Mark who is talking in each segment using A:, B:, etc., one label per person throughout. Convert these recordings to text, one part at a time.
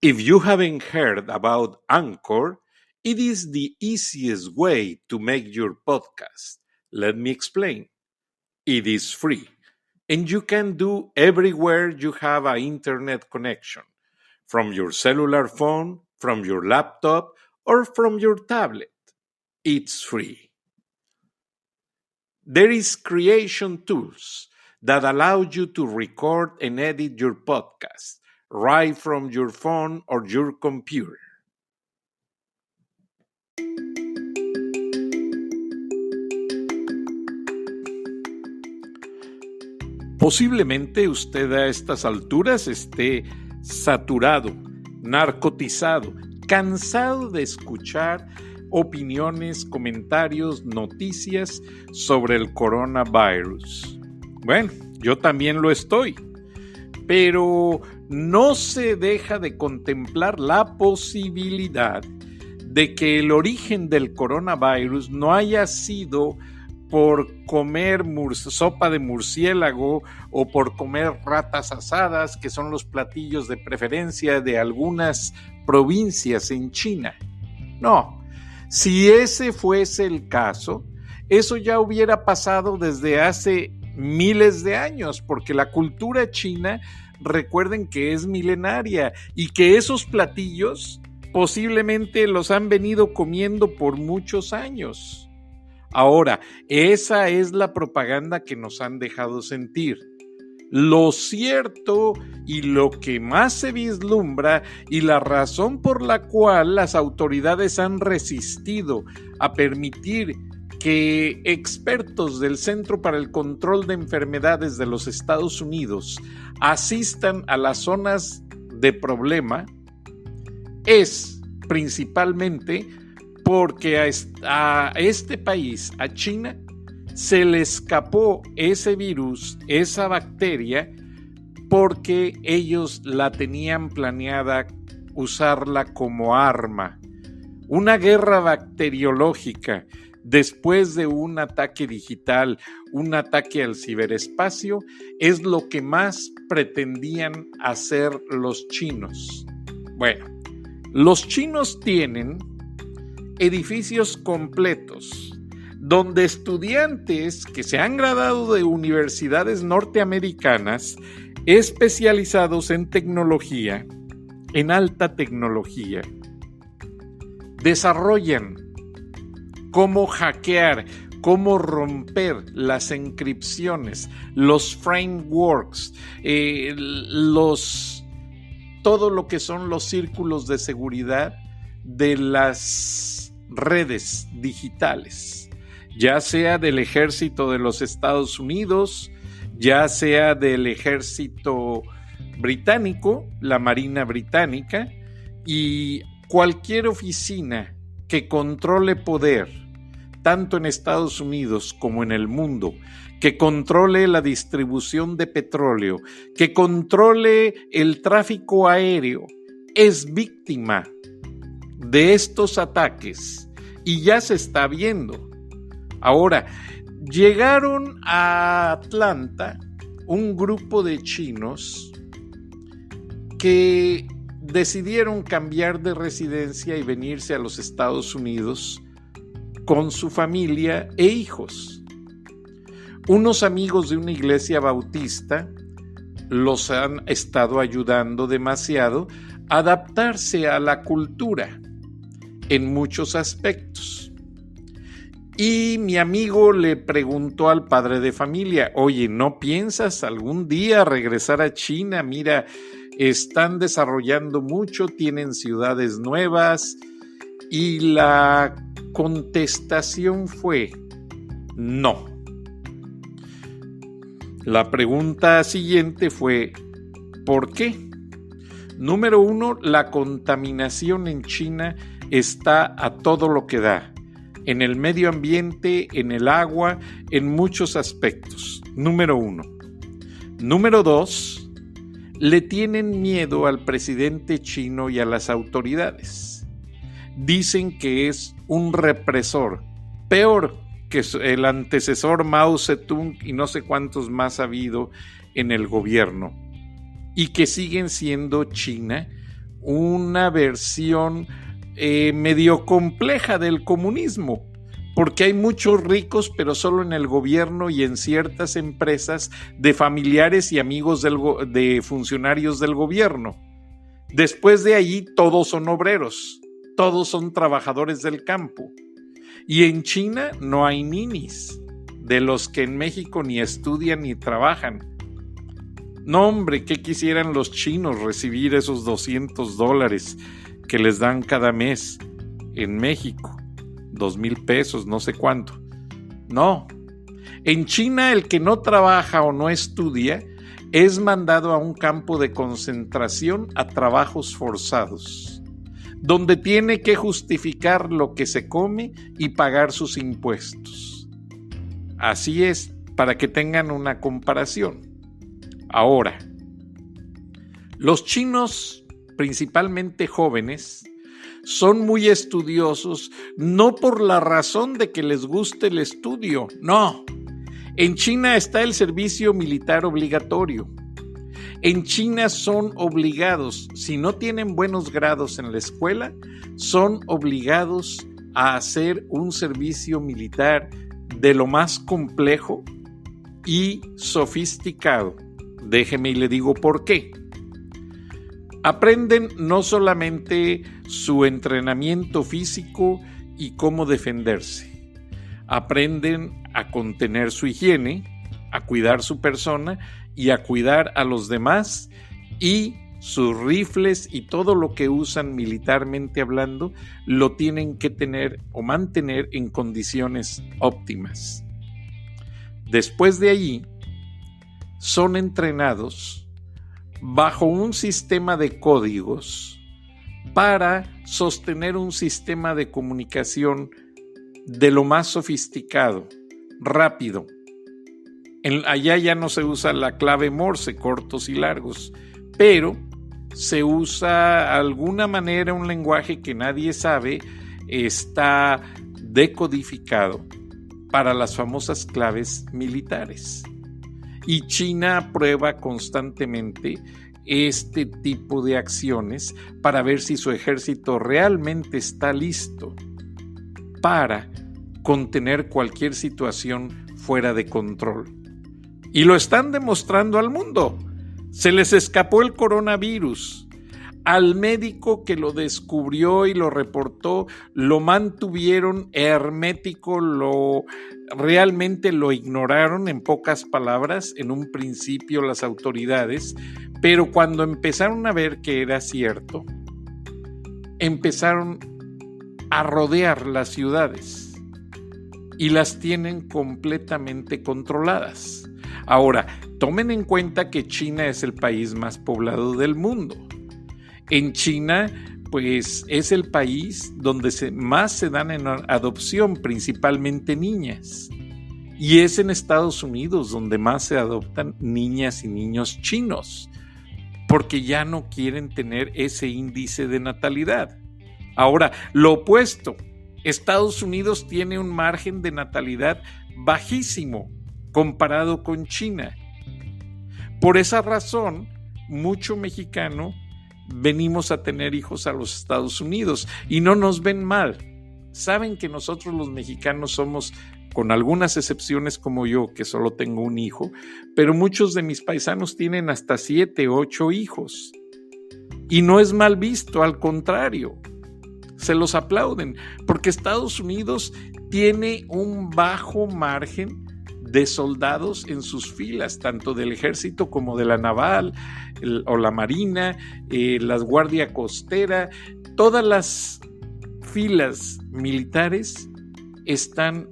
A: If you haven't heard about Anchor, it is the easiest way to make your podcast. Let me explain. It is free, and you can do everywhere you have an internet connection, from your cellular phone, from your laptop, or from your tablet. It's free. There is creation tools that allow you to record and edit your podcast right from your phone or your computer. Posiblemente usted a estas alturas esté saturado, narcotizado, cansado de escuchar opiniones, comentarios, noticias sobre el coronavirus. Bueno, yo también lo estoy, pero no se deja de contemplar la posibilidad de que el origen del coronavirus no haya sido por comer sopa de murciélago o por comer ratas asadas, que son los platillos de preferencia de algunas provincias en China. No, si ese fuese el caso, eso ya hubiera pasado desde hace miles de años, porque la cultura china, recuerden que es milenaria y que esos platillos posiblemente los han venido comiendo por muchos años. Ahora, esa es la propaganda que nos han dejado sentir. Lo cierto y lo que más se vislumbra y la razón por la cual las autoridades han resistido a permitir que expertos del Centro para el Control de Enfermedades de los Estados Unidos asistan a las zonas de problema es principalmente porque a este país, a China, se le escapó ese virus, esa bacteria, porque ellos la tenían planeada usarla como arma. Una guerra bacteriológica después de un ataque digital, un ataque al ciberespacio, es lo que más pretendían hacer los chinos. Bueno, los chinos tienen edificios completos donde estudiantes que se han graduado de universidades norteamericanas especializados en tecnología, en alta tecnología, desarrollan cómo hackear, cómo romper las encripciones, los frameworks, todo lo que son los círculos de seguridad de las redes digitales, ya sea del ejército de los Estados Unidos, ya sea del ejército británico, la Marina Británica, y cualquier oficina que controle poder, tanto en Estados Unidos como en el mundo, que controle la distribución de petróleo, que controle el tráfico aéreo, es víctima de estos ataques y ya se está viendo. Ahora, llegaron a Atlanta un grupo de chinos que decidieron cambiar de residencia y venirse a los Estados Unidos con su familia e hijos. Unos amigos de una iglesia bautista los han estado ayudando demasiado a adaptarse a la cultura en muchos aspectos. Y mi amigo le preguntó al padre de familia: oye, ¿no piensas algún día regresar a China? Mira, están desarrollando mucho, tienen ciudades nuevas. Y la contestación fue: no. La pregunta siguiente fue: ¿por qué? Número 1, la contaminación en China está a todo lo que da, en el medio ambiente, en el agua, en muchos aspectos. Número 1. Número 2, le tienen miedo al presidente chino y a las autoridades. Dicen que es un represor, peor que el antecesor Mao Zedong y no sé cuántos más ha habido en el gobierno, y que siguen siendo China una versión medio compleja del comunismo, porque hay muchos ricos, pero solo en el gobierno y en ciertas empresas de familiares y amigos de funcionarios del gobierno. Después de allí, todos son obreros, todos son trabajadores del campo. Y en China no hay ninis, de los que en México ni estudian ni trabajan. No, hombre, ¿qué quisieran los chinos recibir esos $200 que les dan cada mes en México? 2,000 pesos, no sé cuánto. No. En China, el que no trabaja o no estudia es mandado a un campo de concentración a trabajos forzados, donde tiene que justificar lo que se come y pagar sus impuestos. Así es, para que tengan una comparación. Ahora, los chinos, principalmente jóvenes, son muy estudiosos, no por la razón de que les guste el estudio, no. En China está el servicio militar obligatorio. En China son obligados, si no tienen buenos grados en la escuela, son obligados a hacer un servicio militar de lo más complejo y sofisticado. Déjeme y le digo por qué. Aprenden no solamente su entrenamiento físico y cómo defenderse, aprenden a contener su higiene, a cuidar su persona y a cuidar a los demás, y sus rifles y todo lo que usan militarmente hablando lo tienen que tener o mantener en condiciones óptimas. Después de allí, son entrenados bajo un sistema de códigos para sostener un sistema de comunicación de lo más sofisticado, rápido. Allá ya no se usa la clave Morse, cortos y largos, pero se usa de alguna manera un lenguaje que nadie sabe, está decodificado para las famosas claves militares. Y China prueba constantemente este tipo de acciones para ver si su ejército realmente está listo para contener cualquier situación fuera de control. Y lo están demostrando al mundo. Se les escapó el coronavirus. Al médico que lo descubrió y lo reportó, lo mantuvieron hermético, realmente lo ignoraron, en pocas palabras, en un principio las autoridades, pero cuando empezaron a ver que era cierto, empezaron a rodear las ciudades y las tienen completamente controladas. Ahora, tomen en cuenta que China es el país más poblado del mundo. En China, pues es el país donde más se dan en adopción, principalmente niñas. Y es en Estados Unidos donde más se adoptan niñas y niños chinos, porque ya no quieren tener ese índice de natalidad. Ahora, lo opuesto, Estados Unidos tiene un margen de natalidad bajísimo comparado con China. Por esa razón, mucho mexicano venimos a tener hijos a los Estados Unidos y no nos ven mal. Saben que nosotros los mexicanos somos, con algunas excepciones como yo, que solo tengo un hijo, pero muchos de mis paisanos tienen hasta 7, 8 hijos. Y no es mal visto, al contrario, se los aplauden, porque Estados Unidos tiene un bajo margen de soldados en sus filas, tanto del ejército como de la naval o la marina, la guardia costera. Todas las filas militares están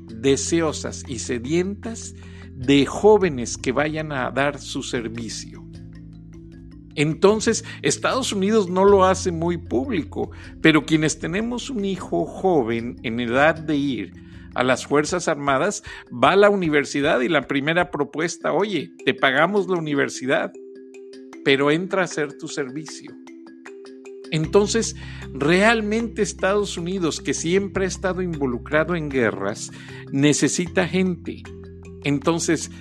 A: deseosas y sedientas de jóvenes que vayan a dar su servicio. Entonces, Estados Unidos no lo hace muy público, pero quienes tenemos un hijo joven en edad de ir a las Fuerzas Armadas, va a la universidad y la primera propuesta, oye, te pagamos la universidad, pero entra a hacer tu servicio. Entonces, realmente Estados Unidos, que siempre ha estado involucrado en guerras, necesita gente. Entonces,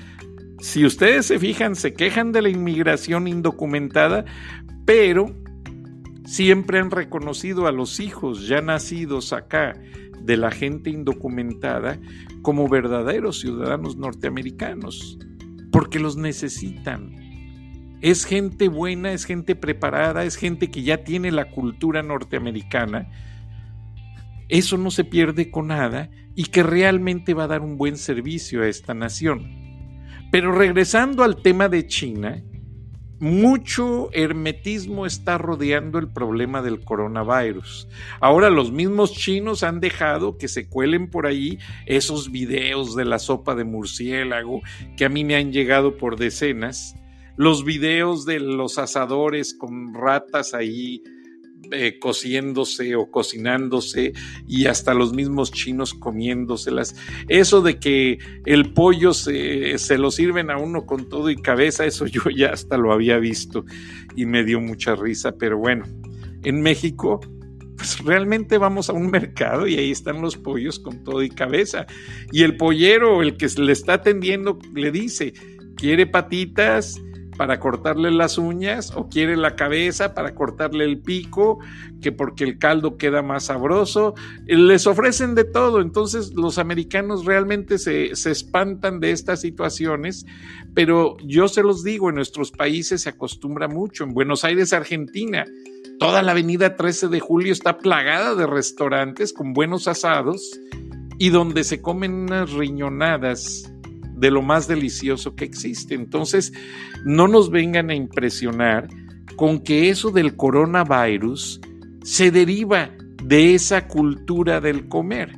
A: si ustedes se fijan, se quejan de la inmigración indocumentada, pero siempre han reconocido a los hijos ya nacidos acá de la gente indocumentada como verdaderos ciudadanos norteamericanos, porque los necesitan. Es gente buena, es gente preparada, es gente que ya tiene la cultura norteamericana. Eso no se pierde con nada y que realmente va a dar un buen servicio a esta nación. Pero regresando al tema de China, mucho hermetismo está rodeando el problema del coronavirus. Ahora los mismos chinos han dejado que se cuelen por ahí esos videos de la sopa de murciélago que a mí me han llegado por decenas, los videos de los asadores con ratas ahí cociéndose o cocinándose y hasta los mismos chinos comiéndoselas. Eso de que el pollo se lo sirven a uno con todo y cabeza, eso yo ya hasta lo había visto y me dio mucha risa, pero bueno, en México pues realmente vamos a un mercado y ahí están los pollos con todo y cabeza y el pollero, el que le está atendiendo, le dice, ¿quiere patitas para cortarle las uñas o quiere la cabeza para cortarle el pico, que porque el caldo queda más sabroso? Les ofrecen de todo. Entonces los americanos realmente se espantan de estas situaciones, pero yo se los digo, en nuestros países se acostumbra mucho. En Buenos Aires, Argentina, toda la avenida 13 de Julio está plagada de restaurantes con buenos asados y donde se comen unas riñonadas de lo más delicioso que existe. Entonces, no nos vengan a impresionar con que eso del coronavirus se deriva de esa cultura del comer,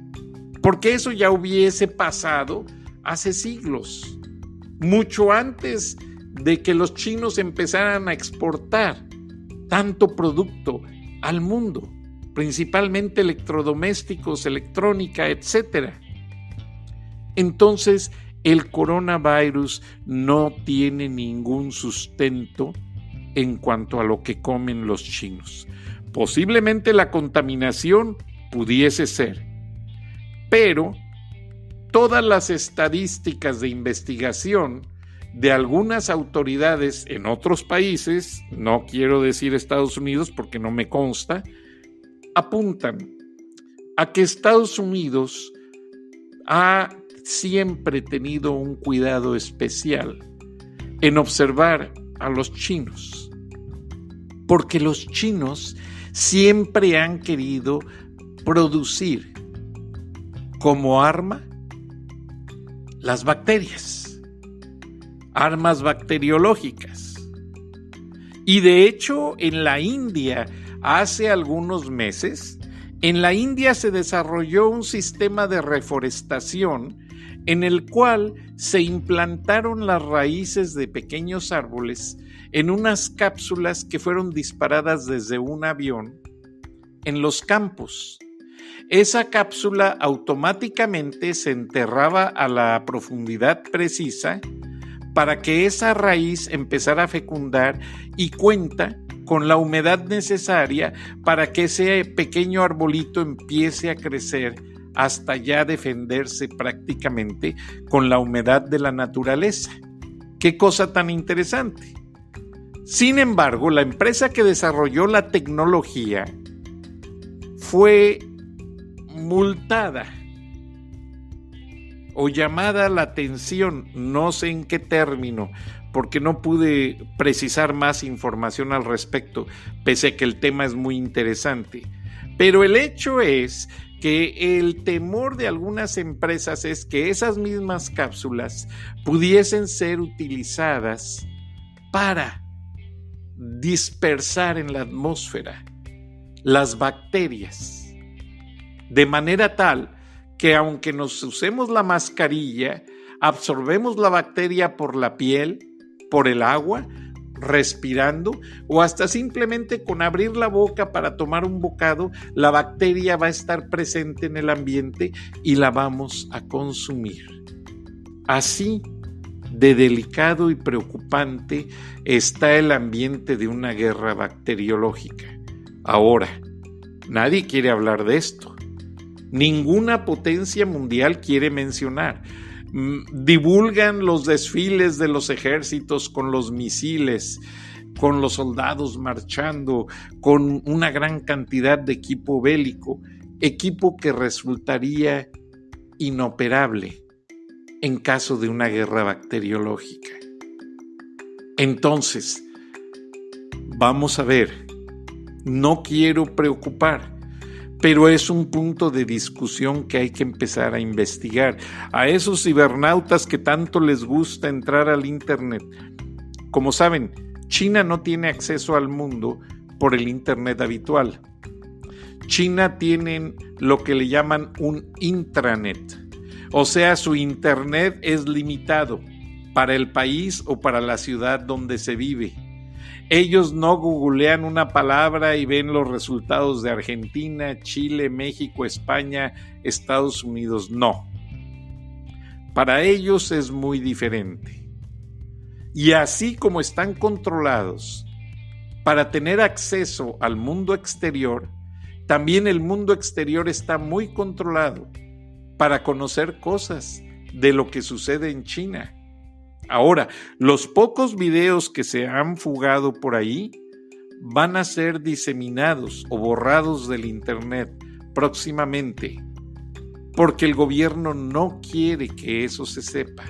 A: porque eso ya hubiese pasado hace siglos, mucho antes de que los chinos empezaran a exportar tanto producto al mundo, principalmente electrodomésticos, electrónica, etcétera. Entonces, el coronavirus no tiene ningún sustento en cuanto a lo que comen los chinos. Posiblemente la contaminación pudiese ser, pero todas las estadísticas de investigación de algunas autoridades en otros países, no quiero decir Estados Unidos porque no me consta, apuntan a que Estados Unidos ha siempre tenido un cuidado especial en observar a los chinos, porque los chinos siempre han querido producir como arma las bacterias, armas bacteriológicas. Y de hecho, en la India, hace algunos meses, en la India se desarrolló un sistema de reforestación en el cual se implantaron las raíces de pequeños árboles en unas cápsulas que fueron disparadas desde un avión en los campos. Esa cápsula automáticamente se enterraba a la profundidad precisa para que esa raíz empezara a fecundar y cuenta con la humedad necesaria para que ese pequeño arbolito empiece a crecer hasta ya defenderse prácticamente con la humedad de la naturaleza. ¡Qué cosa tan interesante! Sin embargo, la empresa que desarrolló la tecnología fue multada o llamada la atención, no sé en qué término, porque no pude precisar más información al respecto, pese a que el tema es muy interesante. Pero el hecho es que el temor de algunas empresas es que esas mismas cápsulas pudiesen ser utilizadas para dispersar en la atmósfera las bacterias, de manera tal que aunque nos usemos la mascarilla, absorbemos la bacteria por la piel, por el agua, respirando o hasta simplemente con abrir la boca para tomar un bocado, la bacteria va a estar presente en el ambiente y la vamos a consumir. Así de delicado y preocupante está el ambiente de una guerra bacteriológica. Ahora, nadie quiere hablar de esto. Ninguna potencia mundial quiere mencionar. Divulgan los desfiles de los ejércitos con los misiles, con los soldados marchando, con una gran cantidad de equipo bélico, equipo que resultaría inoperable en caso de una guerra bacteriológica. Entonces, vamos a ver, no quiero preocupar, pero es un punto de discusión que hay que empezar a investigar. A esos cibernautas que tanto les gusta entrar al Internet, como saben, China no tiene acceso al mundo por el Internet habitual. China tiene lo que le llaman un intranet, o sea, su Internet es limitado para el país o para la ciudad donde se vive. Ellos no googlean una palabra y ven los resultados de Argentina, Chile, México, España, Estados Unidos. No. Para ellos es muy diferente. Y así como están controlados para tener acceso al mundo exterior, también el mundo exterior está muy controlado para conocer cosas de lo que sucede en China. Ahora, los pocos videos que se han fugado por ahí van a ser diseminados o borrados del Internet próximamente, porque el gobierno no quiere que eso se sepa.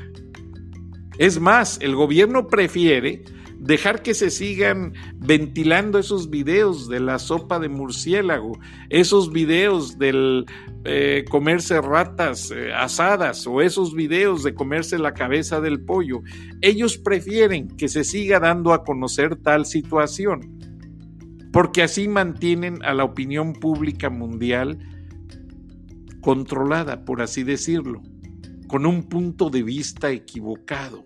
A: Es más, el gobierno prefiere dejar que se sigan ventilando esos videos de la sopa de murciélago, esos videos del comerse ratas asadas o esos videos de comerse la cabeza del pollo. Ellos prefieren que se siga dando a conocer tal situación, porque así mantienen a la opinión pública mundial controlada, por así decirlo, con un punto de vista equivocado,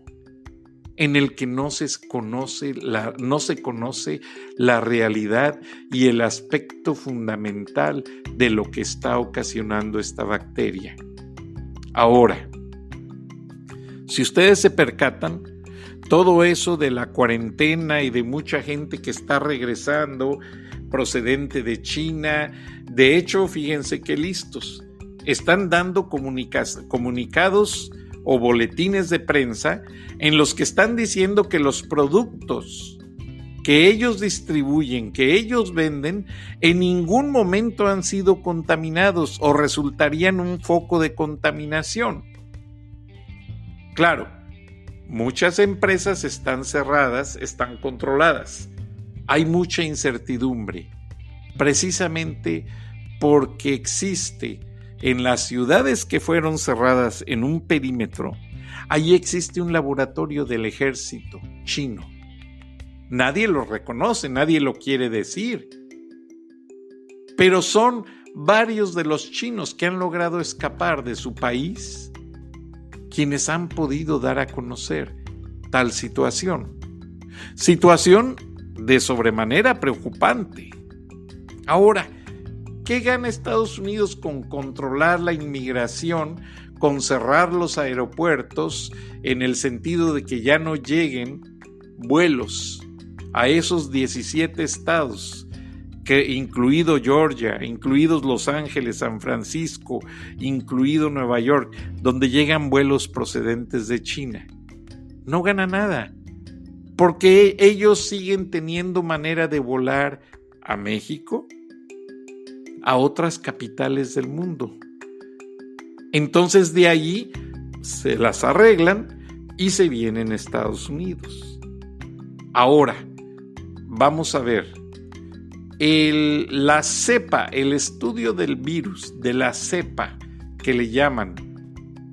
A: en el que no se conoce la realidad y el aspecto fundamental de lo que está ocasionando esta bacteria. Ahora, si ustedes se percatan, todo eso de la cuarentena y de mucha gente que está regresando procedente de China, de hecho, fíjense qué listos, están dando comunicados o boletines de prensa en los que están diciendo que los productos que ellos distribuyen, que ellos venden, en ningún momento han sido contaminados o resultarían un foco de contaminación. Claro, muchas empresas están cerradas, están controladas. Hay mucha incertidumbre, precisamente porque existe en las ciudades que fueron cerradas en un perímetro, ahí existe un laboratorio del ejército chino. Nadie lo reconoce, nadie lo quiere decir. Pero son varios de los chinos que han logrado escapar de su país quienes han podido dar a conocer tal situación. Situación de sobremanera preocupante. Ahora, ¿qué gana Estados Unidos con controlar la inmigración, con cerrar los aeropuertos en el sentido de que ya no lleguen vuelos a esos 17 estados, incluido Georgia, incluidos Los Ángeles, San Francisco, incluido Nueva York, donde llegan vuelos procedentes de China? No gana nada, porque ellos siguen teniendo manera de volar a México, a otras capitales del mundo. Entonces de allí se las arreglan y se vienen a Estados Unidos. Ahora, vamos a ver, la cepa, el estudio del virus, de la cepa que le llaman,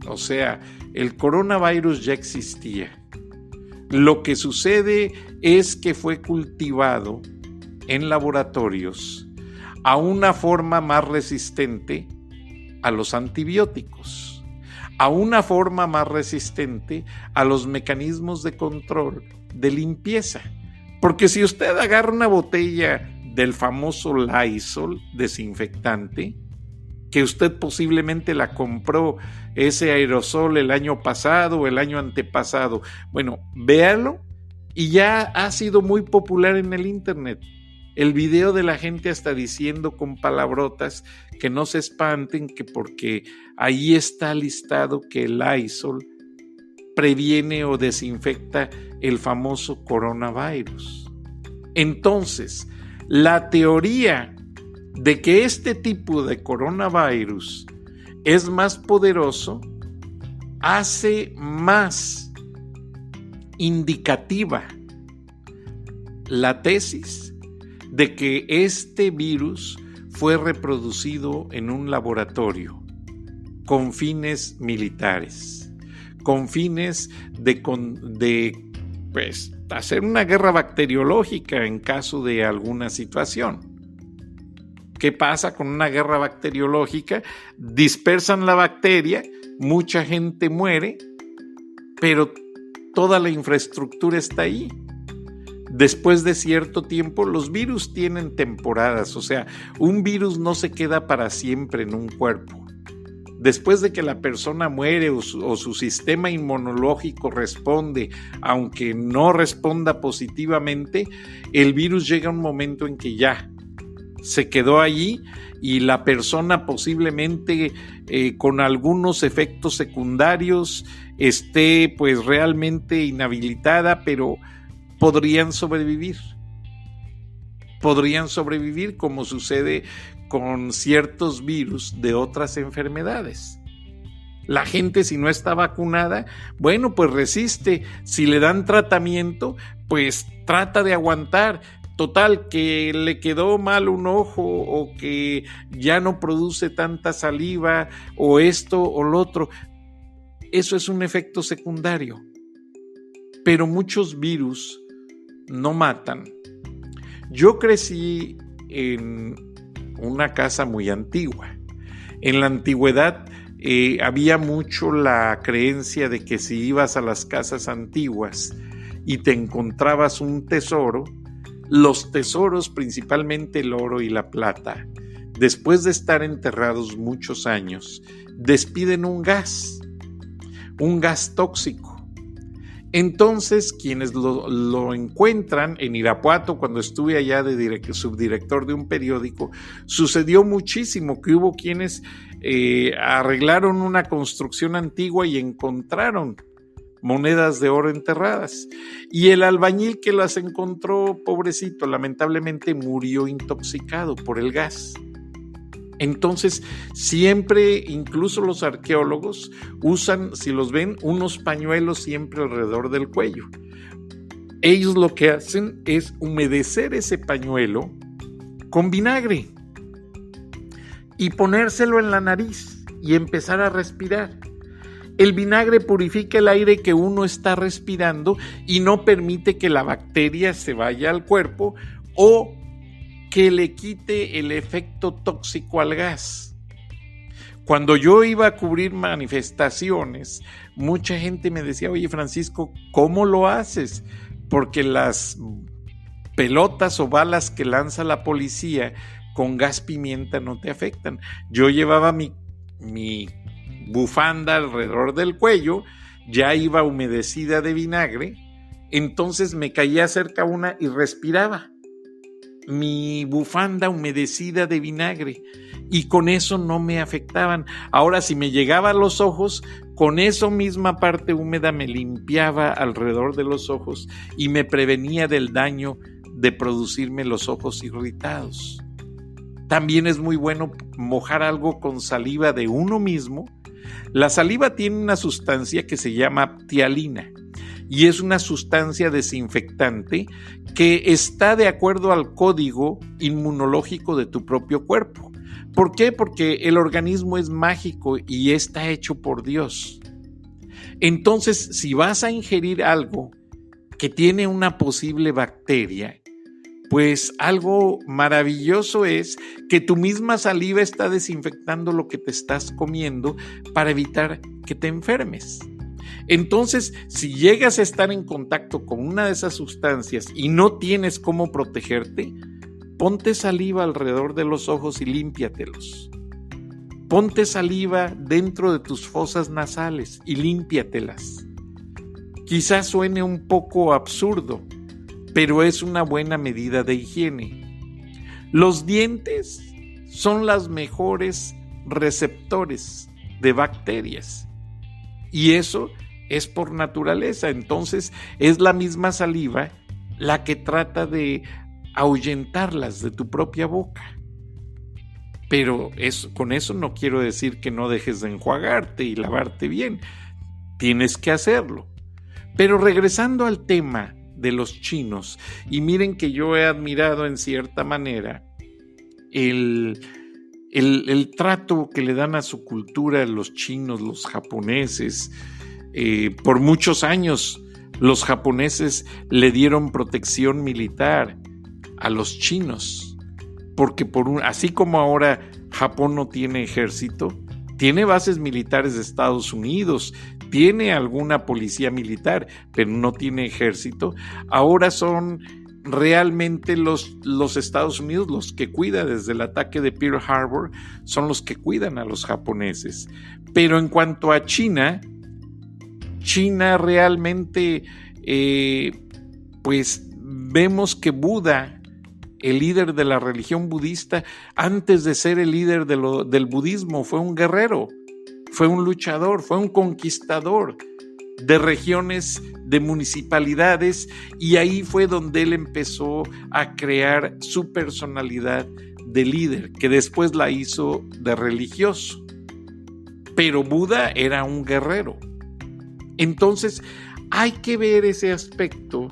A: o sea, el coronavirus ya existía. Lo que sucede es que fue cultivado en laboratorios a una forma más resistente a los antibióticos, a una forma más resistente a los mecanismos de control de limpieza. Porque si usted agarra una botella del famoso Lysol desinfectante, que usted posiblemente la compró ese aerosol el año pasado o el año antepasado, bueno, véalo, y ya ha sido muy popular en el internet. El video de la gente hasta diciendo con palabrotas que no se espanten, que porque ahí está listado que el Lysol previene o desinfecta el famoso coronavirus. Entonces, la teoría de que este tipo de coronavirus es más poderoso hace más indicativa la tesis de que este virus fue reproducido en un laboratorio con fines militares, con fines de hacer una guerra bacteriológica en caso de alguna situación. ¿Qué pasa con una guerra bacteriológica? Dispersan la bacteria, mucha gente muere, pero toda la infraestructura está ahí. Después de cierto tiempo, los virus tienen temporadas, o sea, un virus no se queda para siempre en un cuerpo. Después de que la persona muere o su sistema inmunológico responde, aunque no responda positivamente, el virus llega a un momento en que ya se quedó allí y la persona posiblemente con algunos efectos secundarios esté pues realmente inhabilitada, pero podrían sobrevivir como sucede con ciertos virus de otras enfermedades. La gente, si no está vacunada, bueno, pues resiste. Si le dan tratamiento, pues trata de aguantar. Total, que le quedó mal un ojo o que ya no produce tanta saliva o esto o lo otro. Eso es un efecto secundario. Pero muchos virus no matan. Yo crecí en una casa muy antigua. En la antigüedad había mucho la creencia de que si ibas a las casas antiguas y te encontrabas un tesoro, los tesoros, principalmente el oro y la plata, después de estar enterrados muchos años, despiden un gas tóxico. Entonces, quienes lo encuentran en Irapuato, cuando estuve allá de subdirector de un periódico, sucedió muchísimo que hubo quienes arreglaron una construcción antigua y encontraron monedas de oro enterradas. Y el albañil que las encontró, pobrecito, lamentablemente murió intoxicado por el gas. Entonces, siempre, incluso los arqueólogos usan, si los ven, unos pañuelos siempre alrededor del cuello. Ellos lo que hacen es humedecer ese pañuelo con vinagre y ponérselo en la nariz y empezar a respirar. El vinagre purifica el aire que uno está respirando y no permite que la bacteria se vaya al cuerpo o que le quite el efecto tóxico al gas. Cuando yo iba a cubrir manifestaciones, mucha gente me decía, oye Francisco, ¿cómo lo haces? Porque las pelotas o balas que lanza la policía con gas pimienta no te afectan. Yo llevaba mi bufanda alrededor del cuello, ya iba humedecida de vinagre, entonces me caía cerca una y respiraba mi bufanda humedecida de vinagre y con eso no me afectaban. Ahora, si me llegaba a los ojos, con esa misma parte húmeda me limpiaba alrededor de los ojos y me prevenía del daño de producirme los ojos irritados. También es muy bueno mojar algo con saliva de uno mismo. La saliva tiene una sustancia que se llama ptialina y es una sustancia desinfectante que está de acuerdo al código inmunológico de tu propio cuerpo. ¿Por qué? Porque el organismo es mágico y está hecho por Dios. Entonces, si vas a ingerir algo que tiene una posible bacteria, pues algo maravilloso es que tu misma saliva está desinfectando lo que te estás comiendo para evitar que te enfermes. Entonces, si llegas a estar en contacto con una de esas sustancias y no tienes cómo protegerte, ponte saliva alrededor de los ojos y límpiatelos. Ponte saliva dentro de tus fosas nasales y límpiatelas. Quizás suene un poco absurdo, pero es una buena medida de higiene. Los dientes son los mejores receptores de bacterias y eso es por naturaleza. Entonces es la misma saliva la que trata de ahuyentarlas de tu propia boca. Pero con eso no quiero decir que no dejes de enjuagarte y lavarte bien. Tienes que hacerlo. Pero regresando al tema de los chinos, y miren que yo he admirado en cierta manera el trato que le dan a su cultura los chinos, los japoneses. Por muchos años los japoneses le dieron protección militar a los chinos, porque así como ahora Japón no tiene ejército, tiene bases militares de Estados Unidos, tiene alguna policía militar, pero no tiene ejército. Ahora son realmente los Estados Unidos los que cuidan desde el ataque de Pearl Harbor, son los que cuidan a los japoneses. Pero en cuanto a China realmente, pues vemos que Buda, el líder de la religión budista, antes de ser el líder del budismo, fue un guerrero, fue un luchador, fue un conquistador de regiones, de municipalidades, y ahí fue donde él empezó a crear su personalidad de líder, que después la hizo de religioso. Pero Buda era un guerrero. Entonces hay que ver ese aspecto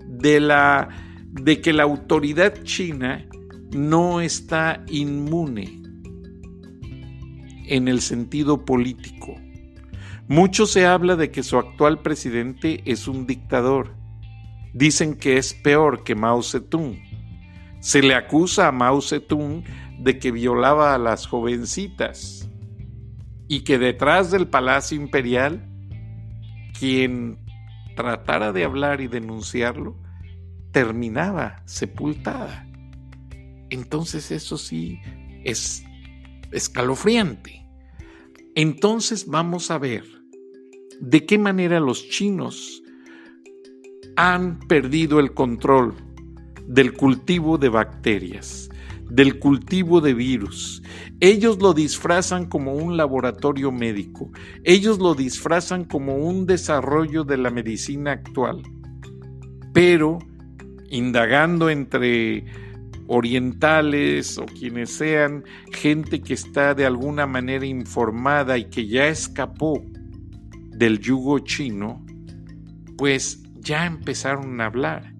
A: de que la autoridad china no está inmune en el sentido político. Mucho se habla de que su actual presidente es un dictador. Dicen que es peor que Mao Zedong. Se le acusa a Mao Zedong de que violaba a las jovencitas y que detrás del Palacio Imperial, quien tratara de hablar y denunciarlo terminaba sepultada. Entonces eso sí es escalofriante. Entonces vamos a ver de qué manera los chinos han perdido el control del cultivo de bacterias, del cultivo de virus. Ellos lo disfrazan como un laboratorio médico, ellos lo disfrazan como un desarrollo de la medicina actual, pero indagando entre orientales o quienes sean, gente que está de alguna manera informada y que ya escapó del yugo chino, pues ya empezaron a hablar.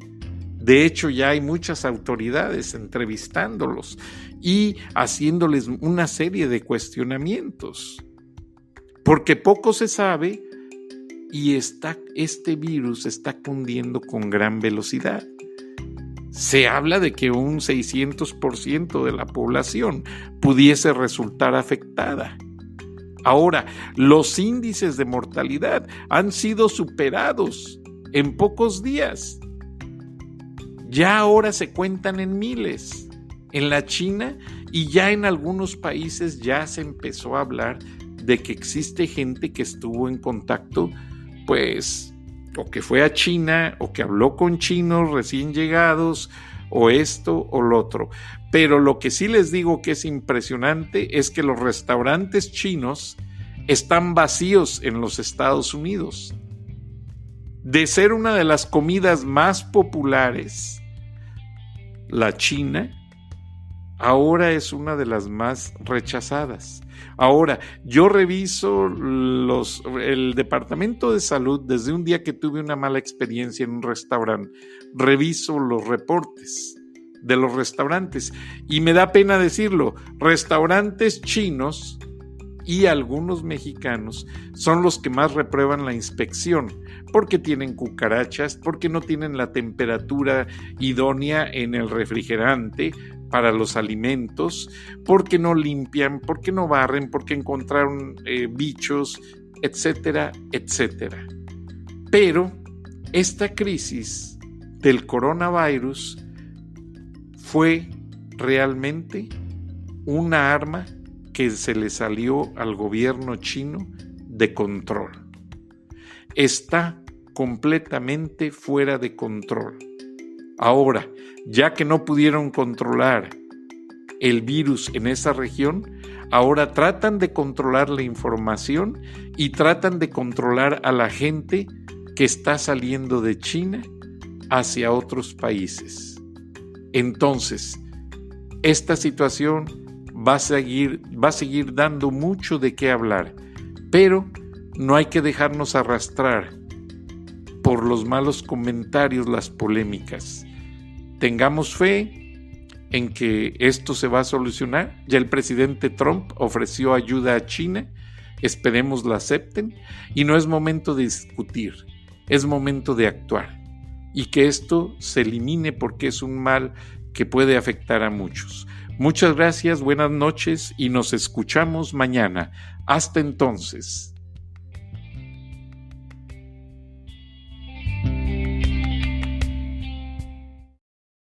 A: De hecho, ya hay muchas autoridades entrevistándolos y haciéndoles una serie de cuestionamientos, porque poco se sabe y este virus está cundiendo con gran velocidad. Se habla de que un 600% de la población pudiese resultar afectada. Ahora, los índices de mortalidad han sido superados en pocos días. Ya ahora se cuentan en miles. En la China y ya en algunos países ya se empezó a hablar de que existe gente que estuvo en contacto, pues, o que fue a China, o que habló con chinos recién llegados, o esto o lo otro. Pero lo que sí les digo que es impresionante es que los restaurantes chinos están vacíos en los Estados Unidos. De ser una de las comidas más populares, la china ahora es una de las más rechazadas. Ahora, yo reviso el Departamento de Salud desde un día que tuve una mala experiencia en un restaurante. Reviso los reportes de los restaurantes y me da pena decirlo, restaurantes chinos y algunos mexicanos son los que más reprueban la inspección, porque tienen cucarachas, porque no tienen la temperatura idónea en el refrigerante para los alimentos, porque no limpian, porque no barren, porque encontraron bichos, etcétera, etcétera. Pero esta crisis del coronavirus fue realmente una arma que se le salió al gobierno chino de control. Está completamente fuera de control. Ahora, ya que no pudieron controlar el virus en esa región, ahora tratan de controlar la información y tratan de controlar a la gente que está saliendo de China hacia otros países. Entonces, esta situación va a seguir dando mucho de qué hablar, pero no hay que dejarnos arrastrar por los malos comentarios, las polémicas. Tengamos fe en que esto se va a solucionar. Ya el presidente Trump ofreció ayuda a China, esperemos la acepten, y no es momento de discutir, es momento de actuar, y que esto se elimine porque es un mal que puede afectar a muchos. Muchas gracias, buenas noches y nos escuchamos mañana. Hasta entonces.